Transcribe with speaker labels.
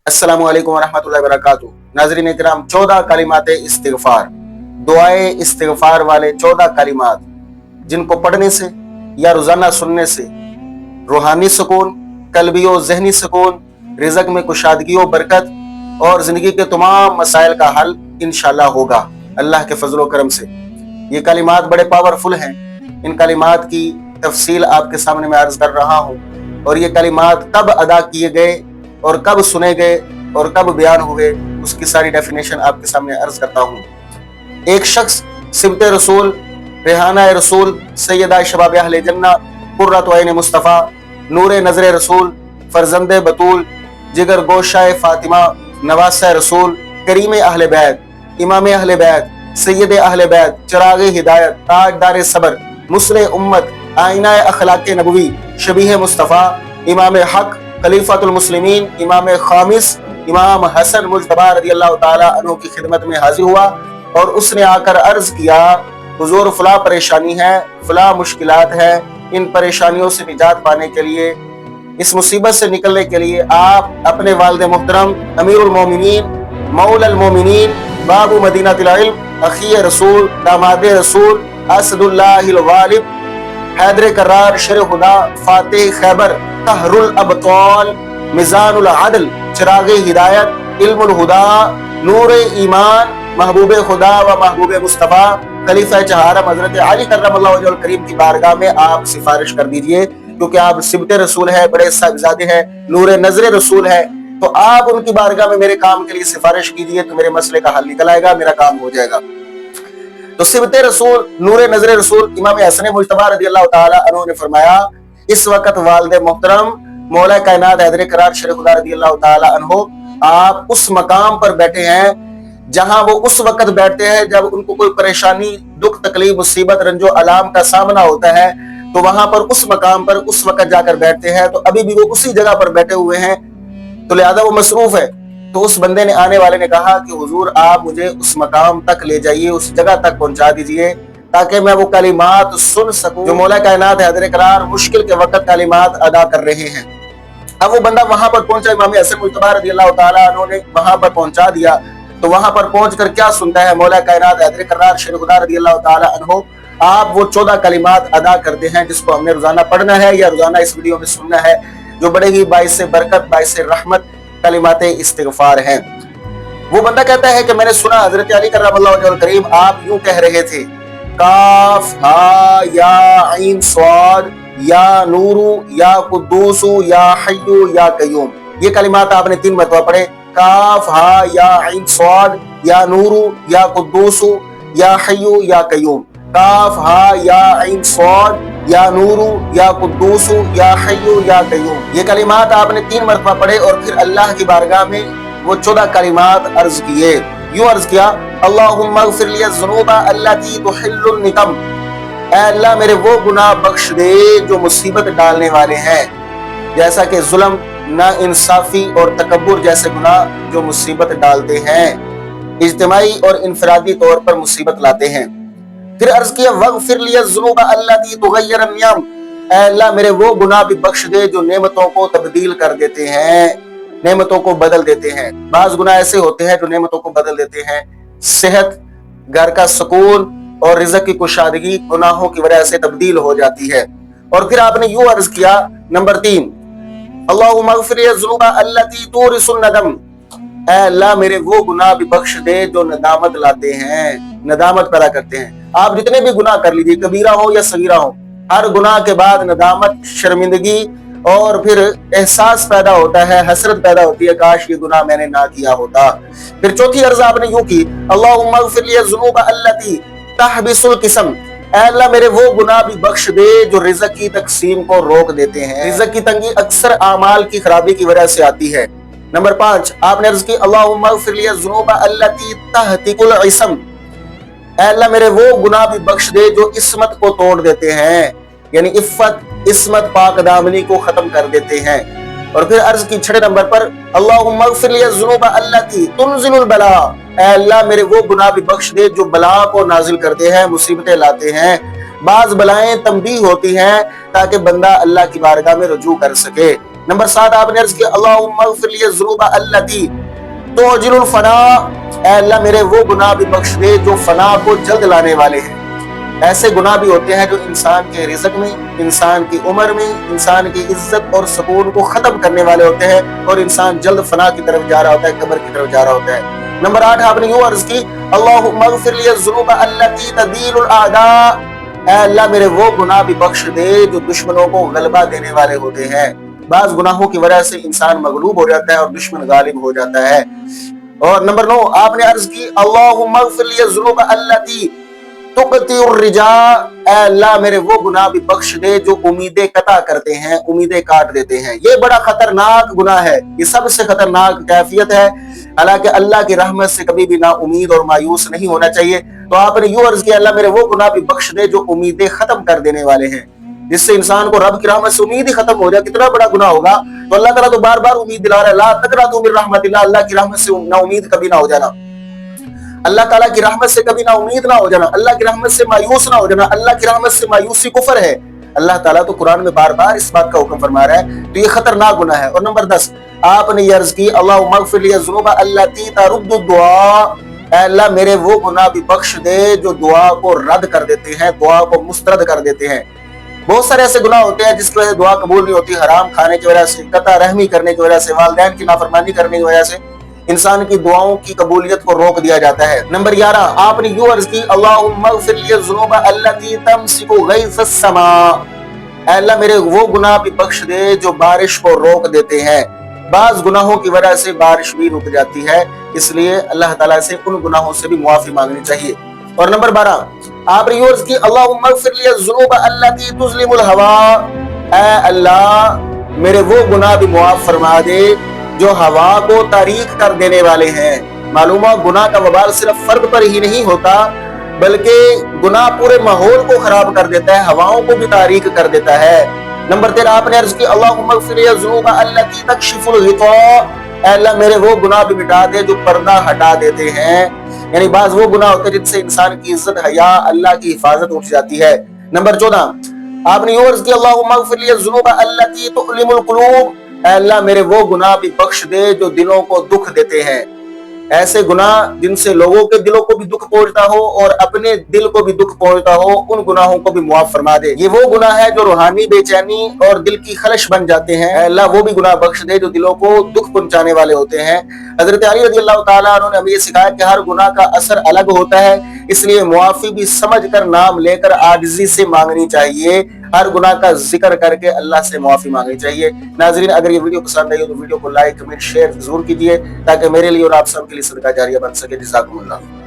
Speaker 1: अस्सलामु अलैकुम वरहमतुल्लाहि वबरकातुहू। नाज़रीन इकराम, 14 कलिमात इस्तिग़फ़ार, दुआए इस्तिग़फ़ार वाले 14 कलिमात जिनको पढ़ने से या रोज़ाना सुनने से रूहानी सुकून, कल्बी और ज़हनी सुकून, रिज़्क़ में कुशादगी और बरकत और ज़िंदगी के तमाम मसाइल का हल इंशाअल्लाह होगा अल्लाह के फज़ल व करम से। ये कलिमात बड़े पावरफुल हैं। इन कलिमात की तफसील आपके सामने मैं अर्ज़ कर रहा हूँ और ये कलिमात कब अदा किए गए और कब सुने गए और कब बयान हुए, उसकी सारी डेफिनेशन आपके सामने अर्ज करता हूँ। एक शख्स सिबत रसूल, रेहाना रसूल, सैयदा शबाब अहले जन्ना, कुर्रत ऐन मुस्तफ़ा, नूर नज़र रसूल, फरजंद बतूल, जिगर गोशाए फातिमा, नवासा रसूल, करीम अहले बैत, इमाम अहले बैत, सैयद अहले बैत, चिराग हिदायत, ताजदार सबर, मुस्रे उम्मत, आईना अखलाक नबवी, शबीह मुस्तफ़ा, इमाम हक, खलीफातुल मुस्लिमीन, इमाम खामिस, इमाम हसन मुज्तबा रज़ियल्लाहु ताला अन्हु की खिदमत में हाजिर हुआ और उसने आकर अर्ज किया, हुजूर फला परेशानी है, फला मुश्किलात है, इन परेशानियों से निजात पाने के लिए, इस मुसीबत से निकलने के लिए आप अपने वालिद मोहतरम अमीरुल मोमिनीन, मौलल मोमिनीन, बाबू मदीनतिल इल्म, अखी रसूल, दामाद रसूल, असदुल्लाहिल गालिब, हैदर करार, शेर खुदा, फातिह खैबर, कहरुल अबताल, मिजानुल अदल, चिराग हिदायत, इल्मुल हुदा, नूर ईमान, महबूब खुदा व महबूब मुस्तफ़ा, खलीफा चहारम हज़रत अली कर्रमल्लाहु वजहुल करीम की बारगाह में आप सिफारिश कर दीजिए, क्योंकि आप सिबत रसूल है, बड़े साहिबजादे हैं, नूर नज़र रसूल है, तो आप उनकी बारगाह में मेरे काम के लिए सिफारिश कीजिए तो मेरे मसले का हल निकल आएगा, मेरा काम हो जाएगा। तो सिबत रसूल, नूर नज़र रसूल, इमाम हसन मुज्तबा रज़ियल्लाहु ताला अन्हु ने फरमाया, इस वक्त वालिद मोहतरम मौला कायनात हैदर करार शेर खुदा रज़ियल्लाहु ताला अन्हु आप उस मकाम पर बैठे हैं जहां वो उस वक्त बैठते हैं जब उनको कोई परेशानी, दुख, तकलीफ, मुसीबत, रंजो अलाम का सामना होता है, तो वहां पर उस मकाम पर उस वक्त जाकर बैठते हैं। तो अभी भी वो उसी जगह पर बैठे हुए हैं, तो लिहाजा वो मसरूफ है। तो उस बंदे ने, आने वाले ने कहा कि हुजूर आप मुझे उस मकाम तक ले जाइए, उस जगह तक पहुंचा दीजिए ताकि मैं वो कलिमात सुन सकूं जो मौला कायनात हैदर करार मुश्किल के वक्त कलिमात अदा कर रहे हैं। अब वो बंदा वहां पर पहुंचा, इमाम हसन मुज्तबा रज़ियल्लाहु ताला अन्हु ने वहां पर पहुंचा दिया। तो वहां पर पहुंचकर क्या सुनता है, मौला कायनात हैदर करार शेर खुदा रज़ियल्लाहु ताला अन्हु आप वो 14 कलिमात अदा करते हैं जिसको हमने रोजाना पढ़ना है या रोजाना इस वीडियो में सुनना है, जो बड़े ही बाइस बरकत, बाइस रहमत कलिमात इस्तिग़फ़ार हैं। वो बंदा कहता है कि मैंने सुना हजरत अली कर्रमल्लाहु वजहुल करीम आप यूं कह रहे थे, काफ हा या ऐन स्वाद या नूरू या कुद्दूसु या हय्यु या कय्यूम। ये कलिमात आपने 3 मरतबा पढ़े, काफ हा या ऐन स्वाद या नूरू या कुद्दूसु या हय्यु या कय्यूम, काफ हा या ऐन स्वाद या नूरू या कुद्दूसु या हय्यु या कय्यूम। ये कलिमात आपने 3 मरतबा पढ़े और फिर अल्लाह की बारगाह में वो 14 कलिमात अर्ज किए। यूं अर्ज किया, अल्लाहुम्मा अग़फ़िर लिया ज़ुनूबा अल्लती तुहिल्लुन निकम, ऐ अल्लाह मेरे वो गुनाह बख्श दे जो मुसीबत डालने वाले हैं, जैसा कि जुल्म, नाइंसाफी और तकब्बुर जैसे गुनाह जो मुसीबत डालते हैं, इज्तिमाई और इनफरादी तौर पर मुसीबत लाते हैं। फिर अर्ज किया, वग़फ़िर लिया ज़ुनूबा अल्लती तुग़य्यिरु नियम, ऐ अल्लाह मेरे वो गुनाह भी बख्श दे जो नेमतों को तब्दील कर देते हैं, नेमतों को बदल देते हैं। बाज गुनाह ऐसे होते हैं जो नेमतों को बदल देते हैं, सेहत, घर का सुकून और रिज़्क़ की कुशादगी गुनाहों की वजह से तब्दील हो जाती है। और फिर आपने यूं अर्ज किया, नंबर 3, अल्लाहुम्मा अग़फ़िर लिया ज़ुनूबा अल्लती तुरिसुन नदम, ऐ अल्लाह मेरे वो गुनाह भी बख्श दे जो नदामत लाते हैं, नदामत पैदा करते हैं। आप जितने भी गुनाह कर लीजिए, कबीरा हो या सगीरा हो, हर गुनाह के बाद नदामत, शर्मिंदगी और फिर एहसास पैदा होता है, हसरत पैदा होती है, काश ये गुनाह मैंने ना किया होता। फिर चौथी अर्ज आपने यूं की, अल्लाहुम्मा अग़फ़िर लिया ज़ुनूबा अल्लती तहबिसुल क़िस्म, ऐ अल्लाह मेरे वो गुनाह भी बख्श दे जो रिज़्क़ की तक़सीम को रोक देते हैं। रिज़्क़ की तंगी अक्सर आमाल की खराबी की वजह से आती है। नंबर 5 आपने अर्ज की, अल्लाहुम्मा अग़फ़िर लिया ज़ुनूबा अल्लती तहतिकुल इस्म, ऐ अल्लाह मेरे वो गुनाह भी बख्श दे जो इस्मत को तोड़ देते हैं, यानी इफ़्फ़त, इस्मत, पाक दामनी को खत्म कर देते हैं। और फिर अर्ज की 6 नंबर पर, अल्लाहुम्मा अग़फ़िर लिया ज़ुनूबा अल्लती तुनज़िलुल बला, ऐ अल्लाह मेरे वो गुनाह भी बख्श दे जो बला को नाजिल करते हैं, मुसीबतें लाते हैं। बाज बलाएं तंबीह होती हैं ताकि बंदा अल्लाह की बारगाह में रुजू कर सके। نمبر 7 آپ نے عرض کی اللہم اغفر لی الذنوب التی تعجل الفنا، اے اللہ میرے وہ گناہ بھی بخش دے جو فنا کو جلد لانے والے ہیں۔ ایسے گناہ بھی ہوتے ہیں جو انسان کے رزق میں، انسان کی عمر میں، انسان کی عزت اور سکون کو ختم کرنے والے ہوتے ہیں اور انسان جلد فنا کی طرف جا رہا ہوتا ہے، قبر کی طرف جا رہا ہوتا ہے۔ نمبر 8 آپ نے یوں عرض کی اللہم اغفر لی الذنوب التی تذیل الاعداء، اے اللہ میرے وہ گناہ بھی بخش دے جو دشمنوں کو غلبہ دینے والے ہوتے ہیں۔ بعض گناہوں کی وجہ سے انسان مغلوب ہو جاتا ہے اور دشمن غالب ہو جاتا ہے۔ اور نمبر 9 آپ نے عرض کی اللہم اغفر لی الذنوب التی تقطع الرجاء، اے اللہ میرے وہ گناہ بھی بخش دے جو امیدیں قطع کرتے ہیں، امیدیں کاٹ دیتے ہیں۔ یہ بڑا خطرناک گناہ ہے، یہ سب سے خطرناک کیفیت ہے۔ حالانکہ اللہ کی رحمت سے کبھی بھی نا امید اور مایوس نہیں ہونا چاہیے۔ تو آپ نے یوں عرض کیا اللہ میرے وہ گناہ بھی بخش دے جو امیدیں ختم کر دینے والے ہیں، جس سے انسان کو رب کی رحمت سے امید ہی ختم ہو جائے۔ کتنا بڑا گناہ ہوگا! تو اللہ تعالیٰ تو بار بار امید دلا رہا ہے، لا تقنطوا من رحمت اللہ، اللہ کی رحمت سے نا امید کبھی نہ ہو جانا، اللہ تعالیٰ کی رحمت سے کبھی نا امید نہ ہو جانا، اللہ کی رحمت سے مایوس نہ ہو جانا۔ اللہ کی رحمت سے مایوسی کفر ہے۔ اللہ تعالیٰ تو قرآن میں بار بار اس بات کا حکم فرما رہا ہے، تو یہ خطرناک گناہ ہے۔ اور نمبر 10 آپ نے یہ عرض کی اللہم اغفر لی الذنوب التی ترد الدعاء، اے اللہ میرے وہ گناہ بھی بخش دے جو دعا کو رد کر دیتے ہیں، دعا کو مسترد کر دیتے ہیں۔ بہت سارے ایسے گناہ ہوتے ہیں جس کی وجہ سے دعا قبول نہیں ہوتی، حرام کھانے کی وجہ سے، قطع رحمی کرنے کی وجہ سے، والدین کی نافرمانی کرنے کی وجہ سے انسان کی دعاؤں کی قبولیت کو روک دیا جاتا ہے۔ نمبر 11 آپ نے یوں عرض کی اللہم اغفر لی الذنوب التی تمسک غیث السماء، اے اللہ میرے وہ گناہ بھی بخش دے جو بارش کو روک دیتے ہیں۔ بعض گناہوں کی وجہ سے بارش بھی رک جاتی ہے، اس لیے اللہ تعالیٰ سے ان گناہوں سے بھی معافی مانگنی چاہیے۔ اور نمبر 12 آپ نے یوں عرض کی اللہم اغفر لی الذنوب التی تظلم الہوا، اے اللہ میرے وہ گناہ بھی معاف فرما دے جو ہوا کو تاریک کر دینے والے ہیں۔ معلومہ گناہ کا وبال صرف فرد پر ہی نہیں ہوتا، بلکہ گناہ پورے ماحول کو خراب کر دیتا ہے، ہواؤں کو بھی تاریک کر دیتا ہے۔ نمبر 13 آپ نے عرض کی اللہم اغفر لی الذنوب التی تکشف الغطاء، اے اللہ میرے وہ گناہ بھی مٹا دے جو پردہ ہٹا دیتے ہیں۔ یعنی بعض وہ گناہ ہوتے ہیں جن سے انسان کی عزت، حیا، اللہ کی حفاظت اٹھ جاتی ہے۔ نمبر 14 آپ نے یوں عرض کی اللہم اغفر لی الذنوب التی تؤلم القلوب، اے اللہ میرے وہ گناہ بھی بخش دے جو دلوں کو دکھ دیتے ہیں۔ ایسے گناہ جن سے لوگوں کے دلوں کو بھی دکھ پہنچتا ہو اور اپنے دل کو بھی دکھ پہنچتا ہو، ان گناہوں کو بھی معاف فرما دے۔ یہ وہ گناہ ہے جو روحانی بے چینی اور دل کی خلش بن جاتے ہیں، اے اللہ وہ بھی گناہ بخش دے جو دلوں کو دکھ پہنچانے والے ہوتے ہیں۔ حضرت علی رضی اللہ تعالیٰ عنہ نے ہمیں یہ سکھایا کہ ہر گناہ کا اثر الگ ہوتا ہے، اس لیے معافی بھی سمجھ کر نام لے کر عاجزی سے مانگنی چاہیے، ہر گناہ کا ذکر کر کے اللہ سے معافی مانگنی چاہیے۔ ناظرین اگر یہ ویڈیو پسند آئی تو ویڈیو کو لائک، کمنٹ، شیئر ضرور کیجیے تاکہ میرے لیے اور آپ سب کے لیے صدقہ جاریہ بن سکے۔ جزاکم اللہ۔